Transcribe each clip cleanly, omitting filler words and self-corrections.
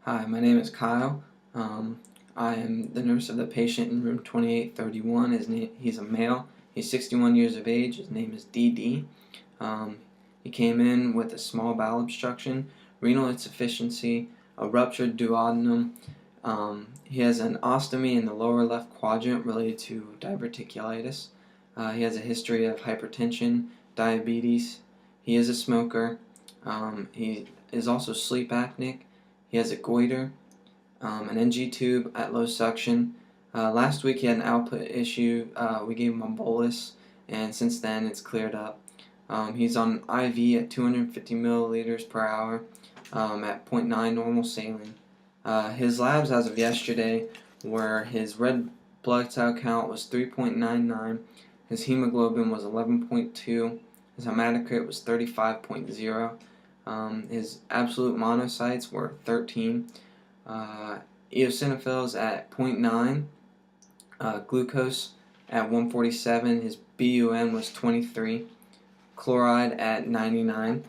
Hi, my name is Kyle. I am the nurse of the patient in room 2831. He's a male. He's 61 years of age. His name is DD. Um, he came in with a small bowel obstruction, renal insufficiency, a ruptured duodenum. He has an ostomy in the lower left quadrant related to diverticulitis. He has a history of hypertension, diabetes. He is a smoker. He is also sleep apneic. He has a goiter, an NG tube at low suction. Last week he had an output issue. We gave him a bolus, and since then it's cleared up. He's on IV at 250 milliliters per hour at 0.9 normal saline. His labs as of yesterday were his red blood cell count was 3.99, his hemoglobin was 11.2, his hematocrit was 35.0. His absolute monocytes were 13. Eosinophils at 0.9. Glucose at 147. His BUN was 23. Chloride at 99.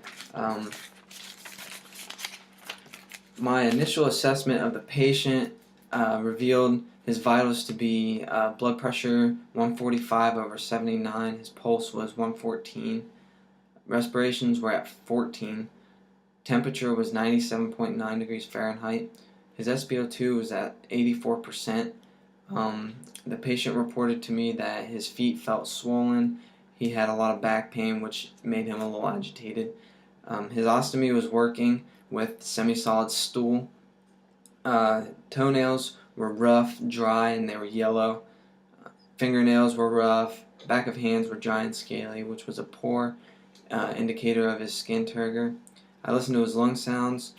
My initial assessment of the patient revealed his vitals to be blood pressure 145/79. His pulse was 114. Respirations were at 14. Temperature was 97.9 degrees Fahrenheit. His SpO2 was at 84%. The patient reported to me that his feet felt swollen. He had a lot of back pain, which made him a little agitated. His ostomy was working with semi-solid stool. Toenails were rough, dry, and they were yellow. Fingernails were rough. Back of hands were dry and scaly, which was a poor indicator of his skin turgor. I listened to his lung sounds.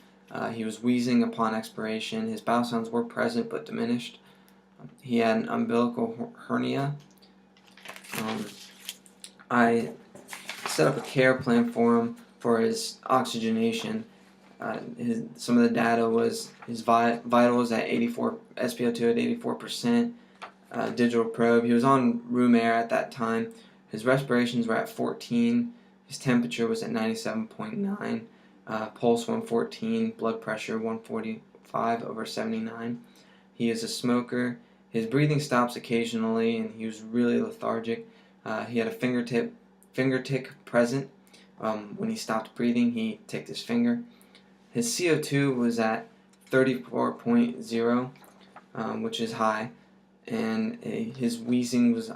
He was wheezing upon expiration. His bowel sounds were present but diminished. He had an umbilical hernia. I set up a care plan for him for his oxygenation. Some of the data was his vitals at 84, SpO2 at 84%, digital probe. He was on room air at that time. His respirations were at 14. His temperature was at 97.9. Pulse 114, blood pressure 145/79. He is a smoker. His breathing stops occasionally, and he was really lethargic. He had a finger tick present. When he stopped breathing, he ticked his finger. His CO2 was at 34.0, which is high, and his wheezing was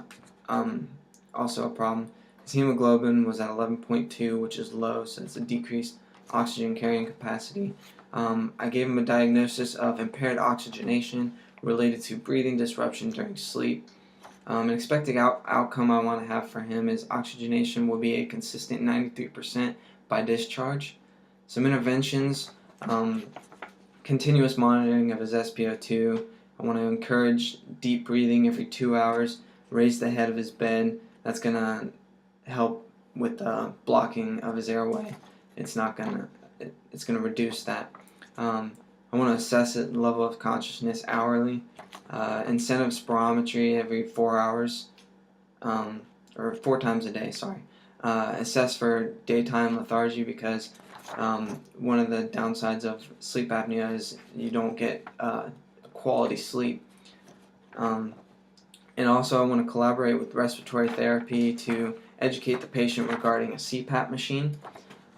also a problem. His hemoglobin was at 11.2, which is low, so it's a decreased oxygen carrying capacity. I gave him a diagnosis of impaired oxygenation related to breathing disruption during sleep. An expected outcome I want to have for him is oxygenation will be a consistent 93% by discharge. Some interventions, continuous monitoring of his SpO2. I want to encourage deep breathing every 2 hours, raise the head of his bed. That's going to help with the blocking of his airway. It's going to reduce that. I want to assess the level of consciousness hourly. Incentive spirometry every 4 hours, or 4 times a day, sorry. Assess for daytime lethargy because one of the downsides of sleep apnea is you don't get quality sleep. And also I want to collaborate with respiratory therapy to educate the patient regarding a CPAP machine.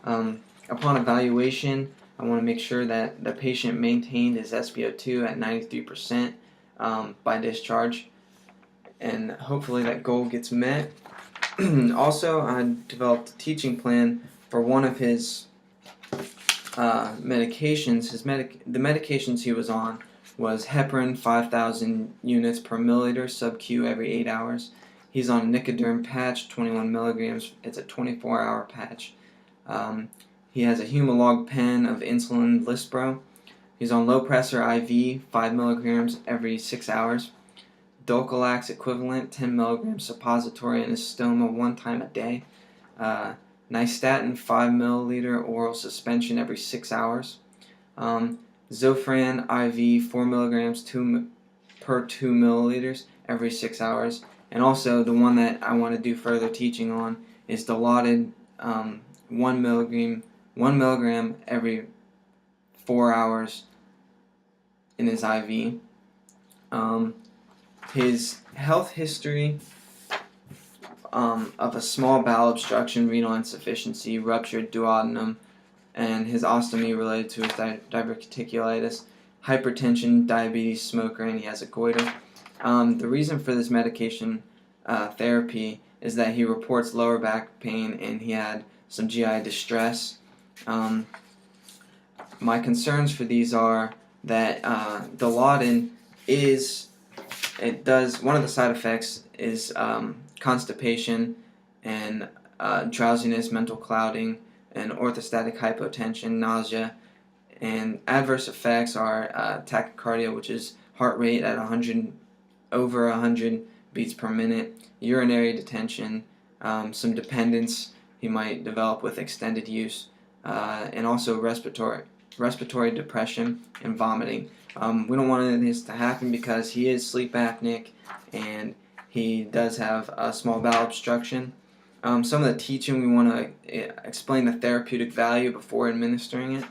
Upon evaluation, I want to make sure that the patient maintained his SpO2 at 93% by discharge, and hopefully that goal gets met. Also, I developed a teaching plan for one of his medications. The medications he was on was heparin 5,000 units per milliliter sub-Q every 8 hours. He's on Nicoderm patch, 21 milligrams. It's a 24-hour patch. He has a Humalog pen of insulin Lispro. He's on low pressure IV, 5 milligrams every 6 hours. Dulcolax equivalent, 10 milligrams suppository in his stoma 1 time a day. Nystatin 5 milliliter oral suspension every 6 hours. Zofran IV 4 milligrams per 2 milliliters every 6 hours. And also the one that I want to do further teaching on is Dilaudid 1 milligram every 4 hours in his IV. His health history of a small bowel obstruction, renal insufficiency, ruptured duodenum, and his ostomy related to his diverticulitis, hypertension, diabetes, smoker, and he has a goiter. The reason for this medication therapy is that he reports lower back pain and he had some GI distress. My concerns for these are that Dilaudid one of the side effects is constipation and drowsiness, mental clouding, and orthostatic hypotension, nausea, and adverse effects are tachycardia, which is heart rate at over 100 beats per minute, urinary detention, some dependence he might develop with extended use, and also respiratory depression and vomiting. We don't want any of this to happen because he is sleep apneic and he does have a small bowel obstruction. Some of the teaching, we want to explain the therapeutic value before administering it.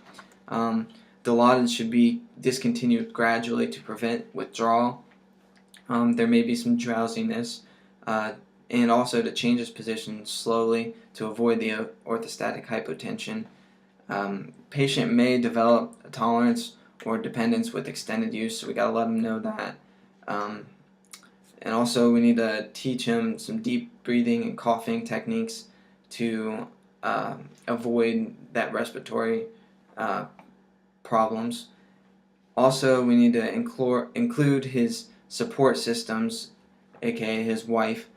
Dilaudid should be discontinued gradually to prevent withdrawal. There may be some drowsiness, and also to change his position slowly to avoid the orthostatic hypotension. Patient may develop a tolerance or dependence with extended use, so we gotta let him know that. And also we need to teach him some deep breathing and coughing techniques to avoid that respiratory problems. Also, we need to include his support systems, aka his wife,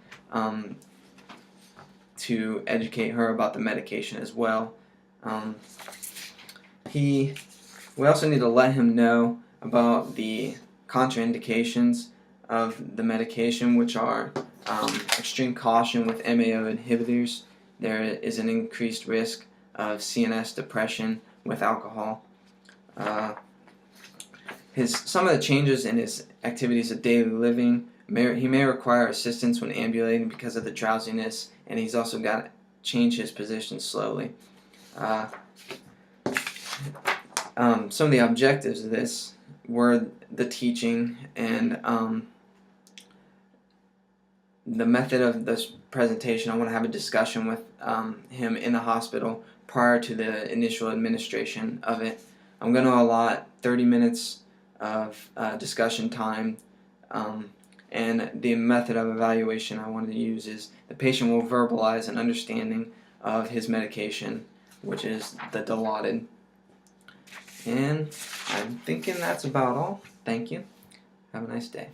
to educate her about the medication as well. We also need to let him know about the contraindications of the medication, which are extreme caution with MAO inhibitors. There is an increased risk of CNS depression with alcohol. Some of the changes in his activities of daily living, he may require assistance when ambulating because of the drowsiness, and he's also got to change his position slowly. Some of the objectives of this were the teaching and the method of this presentation. I want to have a discussion with him in the hospital prior to the initial administration of it. I'm going to allot 30 minutes of discussion time, and the method of evaluation I wanted to use is the patient will verbalize an understanding of his medication, which is the Dilaudid. And I'm thinking that's about all. Thank you. Have a nice day.